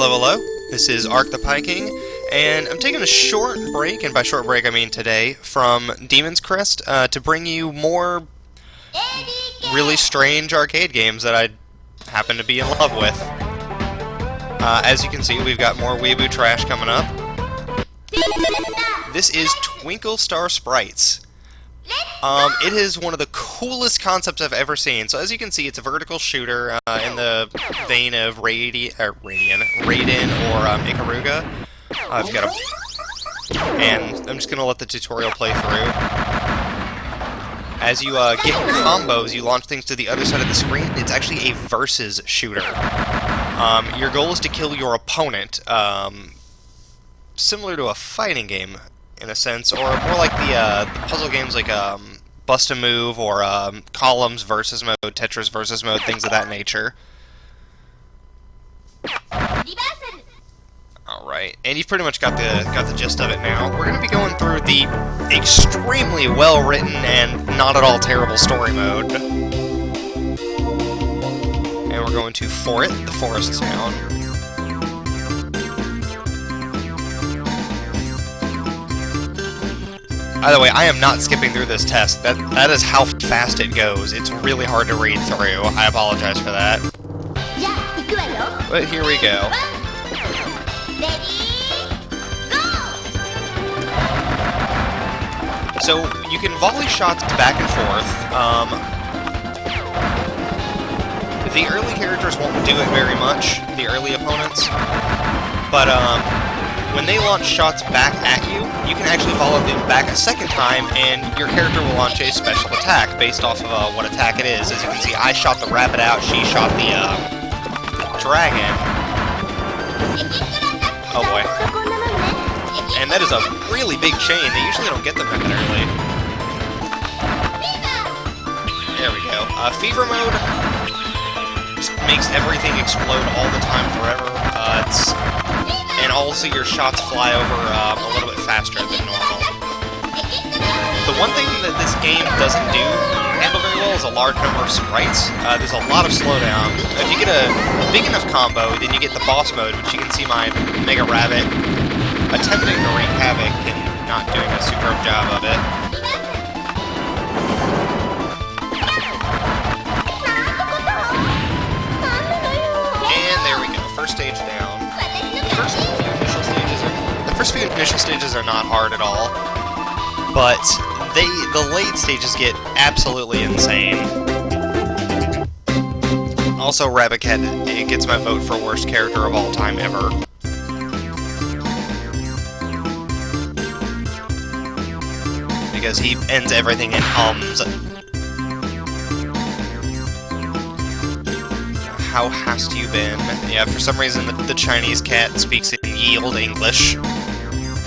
Hello, hello. This is ArkthePieKing, and I'm taking a short break, and by short break I mean today, from Demon's Crest to bring you more really strange arcade games that I happen to be in love with. As you can see, we've got more weeaboo trash coming up. This is Twinkle Star Sprites. It is one of the coolest concepts I've ever seen. So as you can see, it's a vertical shooter in the vein of Raiden or Ikaruga. I've got a... And I'm just going to let the tutorial play through. As you get combos, you launch things to the other side of the screen. It's actually a versus shooter. Your goal is to kill your opponent, similar to a fighting game, in a sense, or more like the puzzle games like Bust a Move or Columns versus mode, Tetris versus mode, things of that nature. Alright, and you've pretty much got the gist of it now. We're going to be going through the extremely well-written and not at all terrible story mode. And we're going to For It, the forest town. By the way, I am not skipping through this test. That is how fast it goes. It's really hard to read through. I apologize for that. But here we go. So, you can volley shots back and forth. The early characters won't do it very much, the early opponents. But, when they launch shots back at you, you can actually follow them back a second time, and your character will launch a special attack based off of what attack it is. As you can see, I shot the rabbit out, she shot the dragon. Oh boy. And that is a really big chain. They usually don't get them that early. There we go. Fever mode just makes everything explode all the time forever. And also your shots fly over a little bit faster than normal. The one thing that this game doesn't handle very well is a large number of sprites. There's a lot of slowdown. If you get a big enough combo, then you get the boss mode, which you can see my Mega Rabbit attempting to wreak havoc and not doing a superb job of it. And there we go, first stage down. The first few initial stages are not hard at all, but the late stages get absolutely insane. Also, Rabbit Cat, it gets my vote for worst character of all time ever. Because he ends everything in hums. How hast you been? Yeah, for some reason the Chinese cat speaks in yield English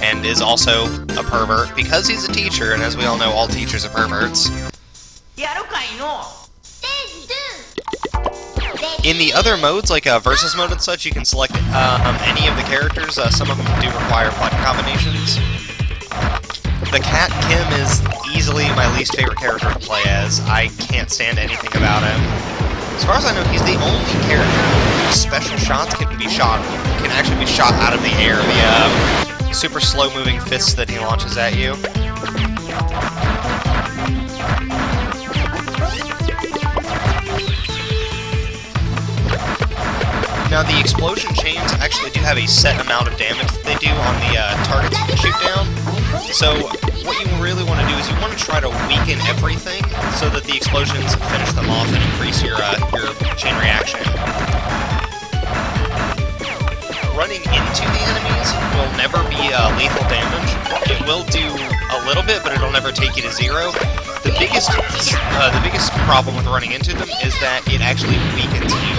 and is also a pervert because he's a teacher, and as we all know, all teachers are perverts. In the other modes, like versus mode and such, you can select any of the characters. Some of them do require button combinations. The cat, Kim, is easily my least favorite character to play as. I can't stand anything about him. As far as I know, he's the only character whose special shots can actually be shot out of the air. The super slow-moving fists that he launches at you. Now, the explosion chains actually do have a set amount of damage that they do on the targets you can shoot down. So, what you really want to do is you want to try to weaken everything so that the explosions finish them off and increase your chain reaction. Running into the enemies will never be lethal damage. It will do a little bit, but it'll never take you to zero. The biggest problem with running into them is that it actually weakens you.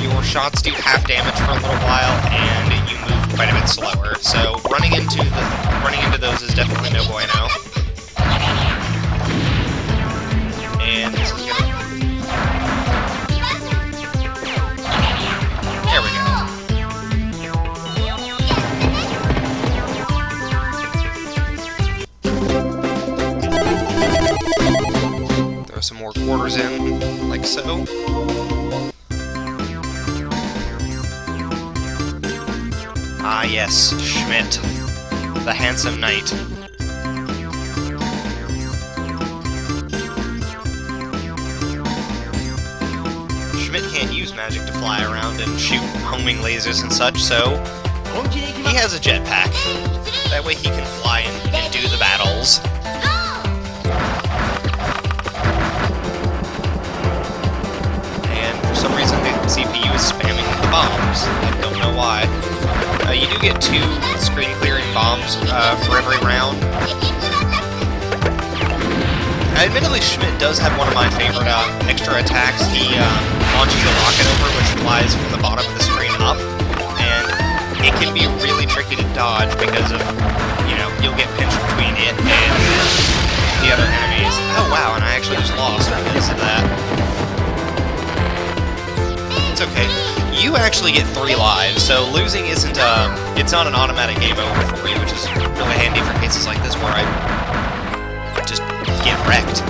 Your shots do half damage for a little while, and you move quite a bit slower. So running into those is definitely no bueno. And this is gonna... There we go. Throw some more quarters in, like so. Ah yes, Schmidt, the handsome knight. Schmidt can't use magic to fly around and shoot homing lasers and such, so he has a jetpack. That way he can fly and do the battles. And for some reason the CPU is spamming the bombs. I don't know why. You do get 2 screen clearing bombs for every round. Admittedly, Schmidt does have one of my favorite extra attacks. He launches a rocket over, which flies from the bottom of the screen up, and it can be really tricky to dodge because of, you know, you'll get pinched between it and the other enemies. Oh wow, and I actually just lost because of that. It's okay. You actually get 3 lives, so losing isn't, it's not an automatic game over for you, which is really handy for cases like this where I just get wrecked.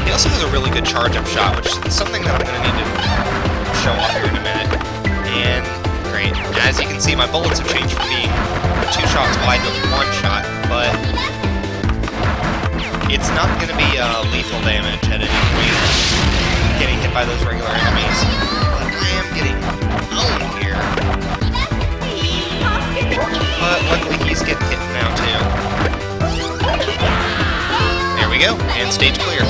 He also has a really good charge-up shot, which is something that I'm going to need to show off here in a minute. And great. As you can see, my bullets have changed from being 2 shots wide to 1 shot, but it's not going to be lethal damage at any point getting hit by those regular enemies. But I am getting owned here. But luckily he's getting hit now too. There we go, and stage clear.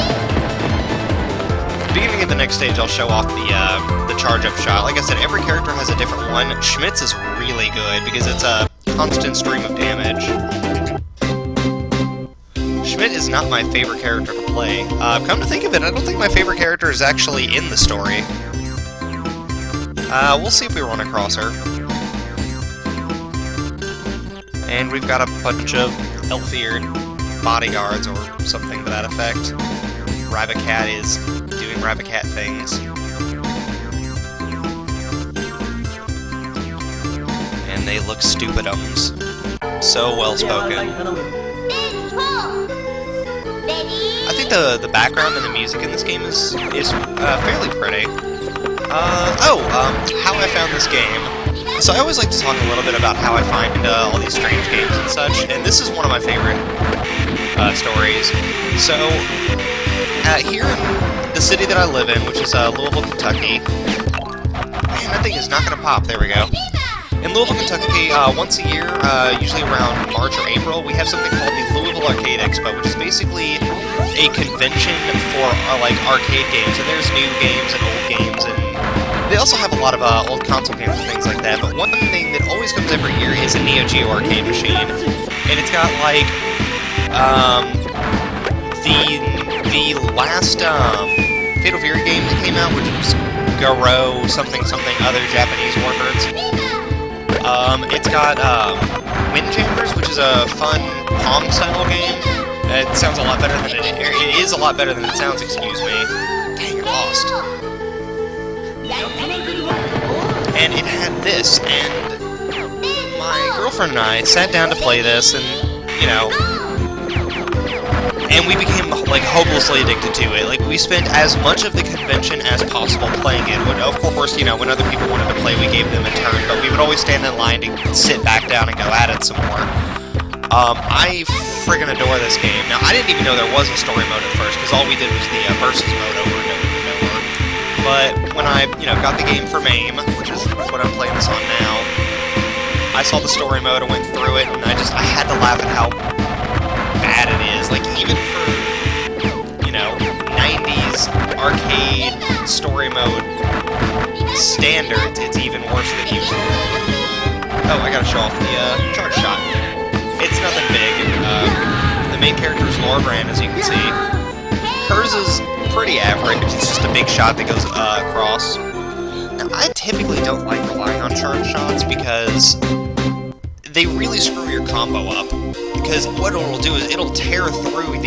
Beginning of the next stage, I'll show off the charge-up shot. Like I said, every character has a different one. Schmidt's is really good because it's a constant stream of damage. Schmidt is not my favorite character to play. Come to think of it, I don't think my favorite character is actually in the story. We'll see if we run across her. And we've got a bunch of elf-eared bodyguards or something to that effect. Rabbit-Cat is doing Rabbit-Cat things. And they look stupidums. So well spoken. I think the background and the music in this game is fairly pretty. How I found this game. So I always like to talk a little bit about how I find all these strange games and such, and this is one of my favorite stories. So, here in the city that I live in, which is Louisville, Kentucky. Man, that thing is not going to pop. There we go. In Louisville, Kentucky, once a year, usually around March or April, we have something called the Louisville Arcade Expo, which is basically a convention for like arcade games, and there's new games and old games, and they also have a lot of old console games and things like that. But one thing that always comes every year is a Neo Geo arcade machine, and it's got like the last Fatal Fury game that came out, which was Garo something other Japanese words. It's got Windjammers, which is a fun Pong-style game. It sounds a lot better than it is a lot better than it sounds, excuse me. Dang, I lost. And it had this, and my girlfriend and I sat down to play this, and, you know, and we became, like, hopelessly addicted to it. Like, we spent as much of the convention as possible playing it. Of course, you know, when other people wanted to play, we gave them a turn, but we would always stand in line to sit back down and go at it some more. I friggin' adore this game. Now, I didn't even know there was a story mode at first, because all we did was the versus mode over and over and over. But when I, you know, got the game for MAME, which is what I'm playing this on now, I saw the story mode and went through it, and I had to laugh at how bad it is. Like, even for, you know, 90s arcade story mode standards, it's even worse than usual. Oh, I gotta show off the charge shot. It's nothing big. The main character is Laura Brand, as you can see. Hers is pretty average. It's just a big shot that goes across. Now, I typically don't like relying on charge shots because they really screw your combo up. Because what it'll do is it'll tear through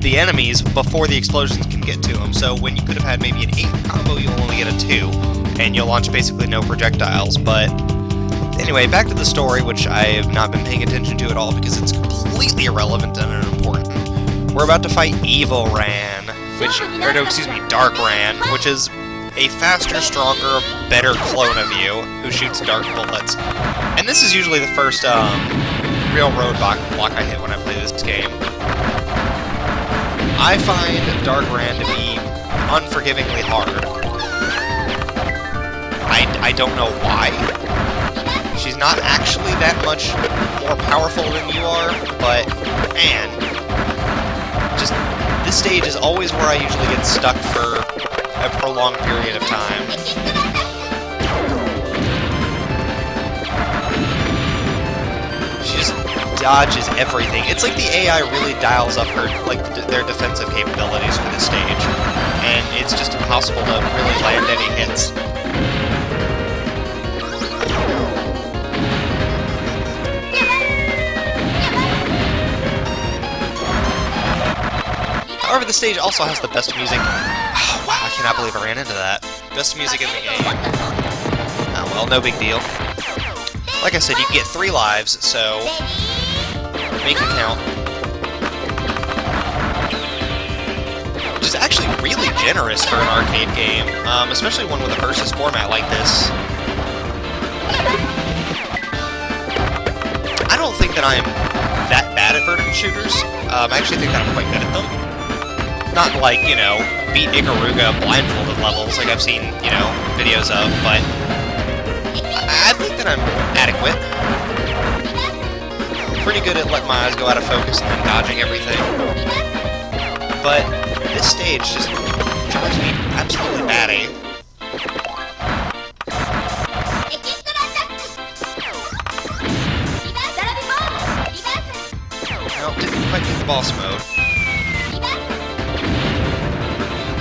the enemies before the explosions can get to them. So when you could have had maybe an 8 combo, you'll only get a 2, and you'll launch basically no projectiles. But then Anyway, back to the story, which I have not been paying attention to at all because it's completely irrelevant and unimportant. We're about to fight Evil Ran, Dark Ran, which is a faster, stronger, better clone of you who shoots dark bullets. And this is usually the first real roadblock I hit when I play this game. I find Dark Ran to be unforgivingly hard. I don't know why. She's not actually that much more powerful than you are, but man, just this stage is always where I usually get stuck for a prolonged period of time. She just dodges everything. It's like the AI really dials up their defensive capabilities for this stage, and it's just impossible to really land any hits. However, the stage also has the best music. Oh, wow, I cannot believe I ran into that. Best music in the game. Oh, well, no big deal. Like I said, you get 3 lives, so make it count. Which is actually really generous for an arcade game, especially one with a versus format like this. I don't think that I'm that bad at vertical shooters. I actually think that I'm quite good at them. Not like, you know, beat Ikaruga blindfolded levels like I've seen, you know, videos of, but I think that I'm adequate. Pretty good at letting my eyes go out of focus and then dodging everything. But this stage just drives me absolutely batty. Nope, didn't quite get the boss mode.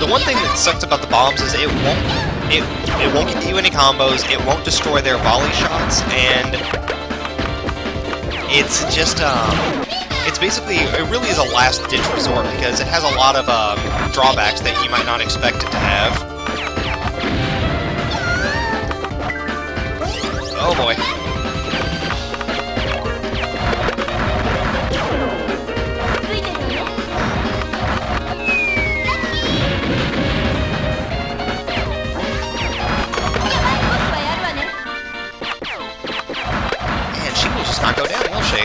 The one thing that sucks about the bombs is it won't get you any combos, it won't destroy their volley shots, and it's just it's basically, it really is a last-ditch resort because it has a lot of drawbacks that you might not expect it to have. Oh boy. Not go down, will she?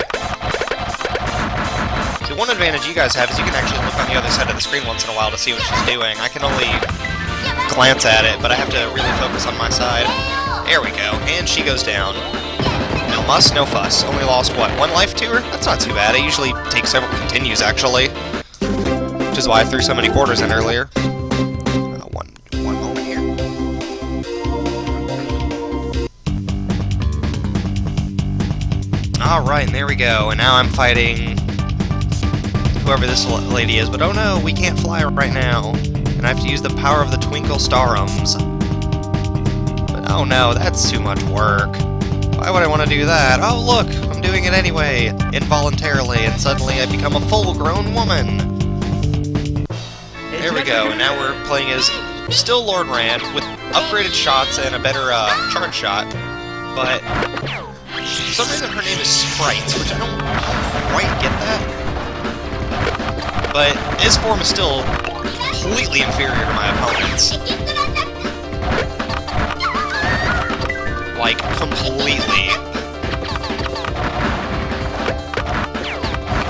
The one advantage you guys have is you can actually look on the other side of the screen once in a while to see what she's doing. I can only glance at it, but I have to really focus on my side. There we go, and she goes down. No muss, no fuss. Only lost, what, 1 life to her? That's not too bad. I usually take several continues, actually. Which is why I threw so many quarters in earlier. One moment here. Alright, and there we go, and now I'm fighting whoever this lady is, but oh no, we can't fly right now, and I have to use the power of the Twinkle starums. But oh no, that's too much work. Why would I want to do that? Oh look, I'm doing it anyway, involuntarily, and suddenly I become a full-grown woman. There we go, and now we're playing as still Lord Rand, with upgraded shots and a better charge shot, but for some reason her name is Sprites, which I don't quite get that. But his form is still completely inferior to my opponent's. Like, completely.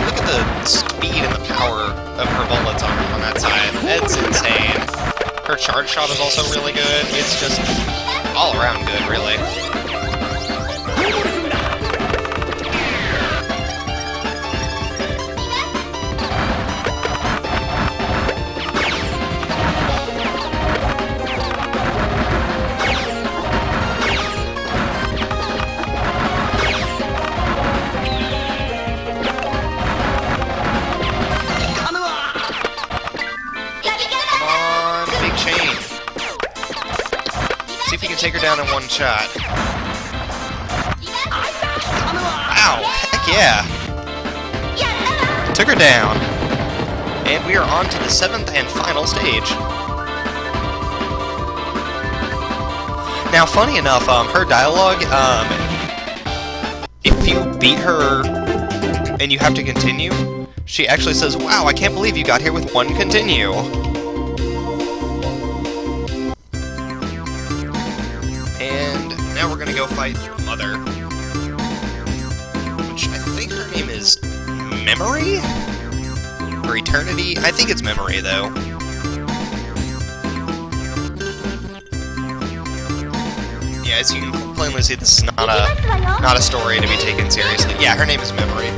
Look at the speed and the power of her bullets on that side. It's insane. Her charge shot is also really good. It's just all around good, really. See if you can take her down in 1 shot. Ow! Heck yeah! Took her down. And we are on to the 7th and final stage. Now, funny enough, her dialogue, beat her and you have to continue, she actually says, "Wow, I can't believe you got here with one continue." And now we're gonna go fight Mother, which I think her name is Memory? Or Eternity? I think it's Memory, though. Yeah, as you can plainly see, this is not a story to be taken seriously. Yeah, her name is Memory.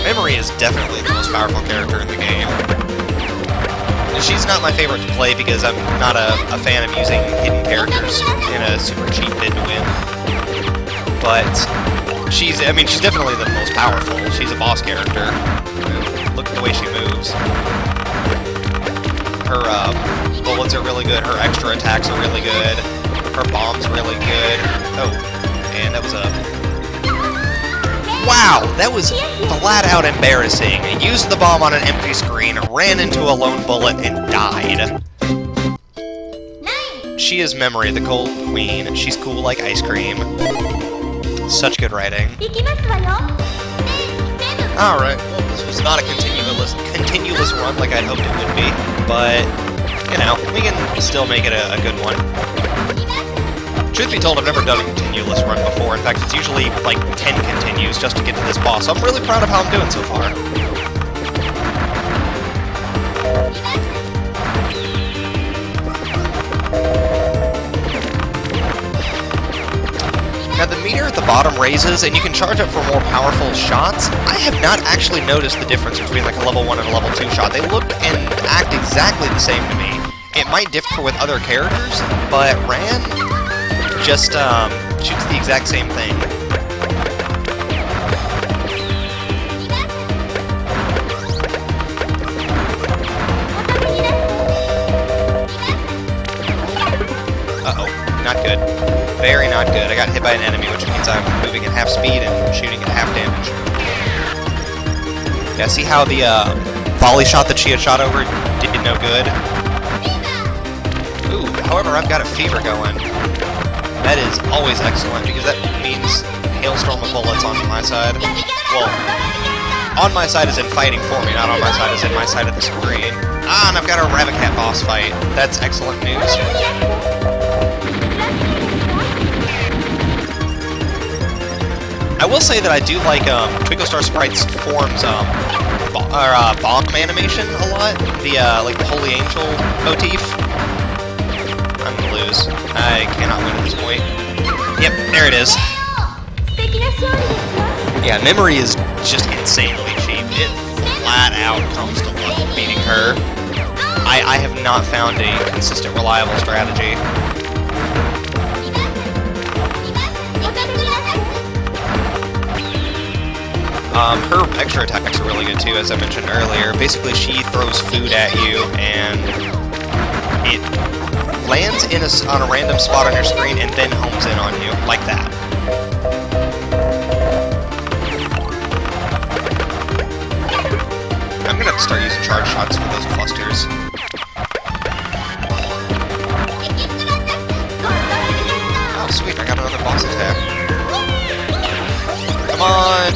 Memory is definitely the most powerful character in the game. She's not my favorite to play because I'm not a fan of using hidden characters in a super cheap bid to win. But she's definitely the most powerful. She's a boss character. Look at the way she moves. Her bullets are really good. Her extra attacks are really good. Her bomb's really good. Oh, and that was a... Wow, that was flat out embarrassing. Used the bomb on an empty screen, ran into a lone bullet, and died. She is Memory, the Cold Queen. She's cool like ice cream. Such good writing. Alright, well, this was not a continuous run like I'd hoped it would be, but, you know, we can still make it a good one. Truth be told, I've never done a continuous run before. In fact, it's usually like 10 continues just to get to this boss, so I'm really proud of how I'm doing so far. Now the meter at the bottom raises, and you can charge up for more powerful shots. I have not actually noticed the difference between like a level 1 and a level 2 shot. They look and act exactly the same to me. It might differ with other characters, but Ran just shoots the exact same thing. Uh-oh, not good. Very not good. I got hit by an enemy, which means I'm moving at half speed and shooting at half damage. Yeah, see how the volley shot that she had shot over did no good? Ooh, however, I've got a fever going. That is always excellent, because that means hailstorm of bullets on my side. Well, on my side is in fighting for me, not on my side is in my side of the screen. Ah, and I've got a Ravicat boss fight. That's excellent news. I will say that I do like Twinkle Star Sprites Form's bomb animation a lot. The like the Holy Angel motif. I'm gonna lose. I cannot win at this point. Yep, there it is. Yeah, Memory is just insanely cheap. It flat out comes to beating her. I have not found a consistent, reliable strategy. Her extra attacks are really good too, as I mentioned earlier. Basically, she throws food at you, and it lands on a random spot on your screen and then homes in on you, like that. I'm gonna have to start using charge shots for those clusters. Oh, sweet, I got another boss attack. Come on!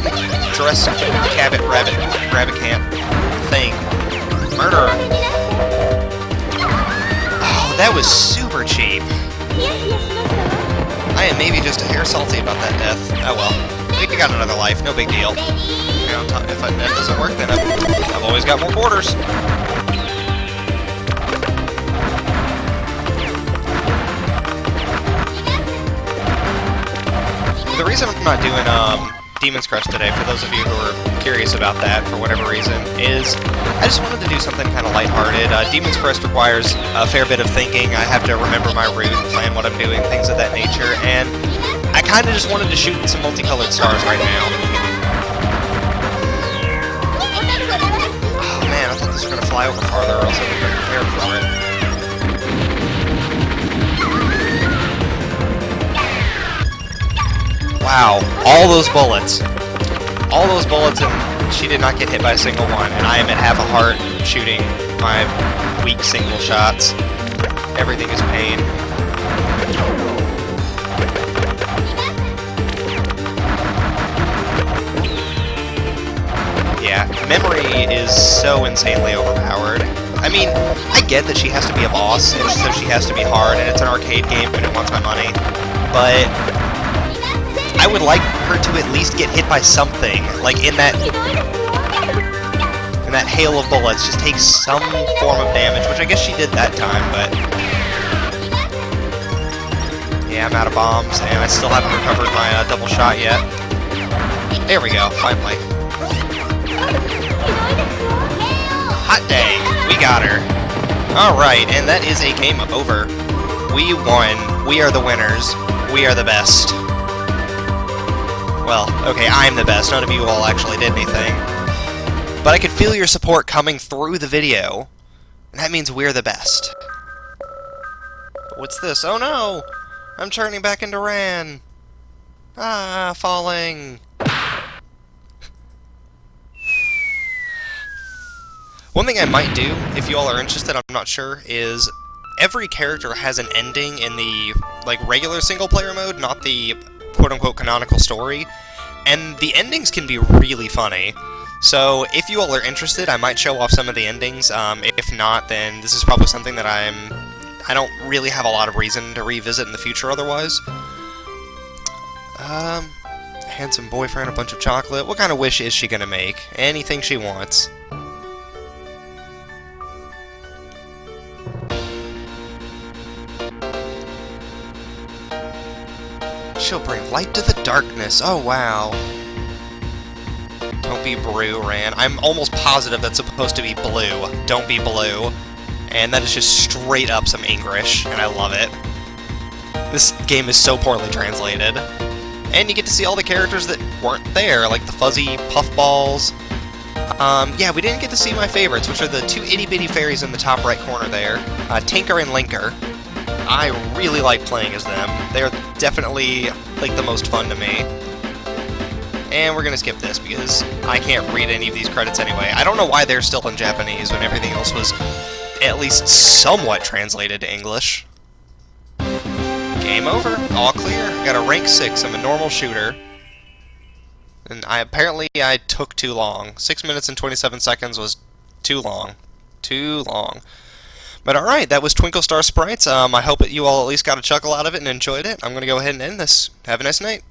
Jurassic Cabot Rabbit Camp thing. Murder! Oh, that was super cheap. I am maybe just a hair salty about that death. Oh well. We got another life, no big deal. You know, if that doesn't work, then I've always got more quarters. The reason I'm not doing Demon's Crest today, for those of you who are curious about that for whatever reason, is I just wanted to do something kind of lighthearted. Demon's Crest requires a fair bit of thinking. I have to remember my route, plan what I'm doing, things of that nature, and I kind of just wanted to shoot some multicolored stars right now. Oh man, I thought this was going to fly over farther, or else I would have been prepared for it. Wow, all those bullets, and she did not get hit by a single one, and I am at half a heart shooting my weak single shots. Everything is pain. Mary is so insanely overpowered. I mean, I get that she has to be a boss, and so she has to be hard, and it's an arcade game, and it wants my money, but I would like her to at least get hit by something, like in that hail of bullets, just take some form of damage, which I guess she did that time, but yeah, I'm out of bombs, and I still haven't recovered my double shot yet. There we go, finally. Hot dang, we got her. Alright, and that is a game over. We won. We are the winners. We are the best. Well, okay, I'm the best. None of you all actually did anything. But I could feel your support coming through the video, and that means we're the best. What's this? Oh no! I'm turning back into Ran. Ah, falling. One thing I might do, if you all are interested, I'm not sure, is every character has an ending in the regular single-player mode, not the quote-unquote canonical story, and the endings can be really funny. So if you all are interested, I might show off some of the endings. If not, then this is probably something that I don't really have a lot of reason to revisit in the future otherwise. Handsome boyfriend, a bunch of chocolate. What kind of wish is she gonna make? Anything she wants. She'll bring light to the darkness. Oh, wow. Don't be blue, Ran. I'm almost positive that's supposed to be blue. Don't be blue. And that is just straight up some English, and I love it. This game is so poorly translated. And you get to see all the characters that weren't there, like the fuzzy puffballs. Yeah, we didn't get to see my favorites, which are the two itty-bitty fairies in the top right corner there. Tinker and Linker. I really like playing as them. They're definitely, the most fun to me. And we're gonna skip this, because I can't read any of these credits anyway. I don't know why they're still in Japanese when everything else was at least somewhat translated to English. Game over. All clear. Got a rank 6. I'm a normal shooter. And apparently I took too long. 6 minutes and 27 seconds was too long. Too long. But alright, that was Twinkle Star Sprites. I hope that you all at least got a chuckle out of it and enjoyed it. I'm going to go ahead and end this. Have a nice night.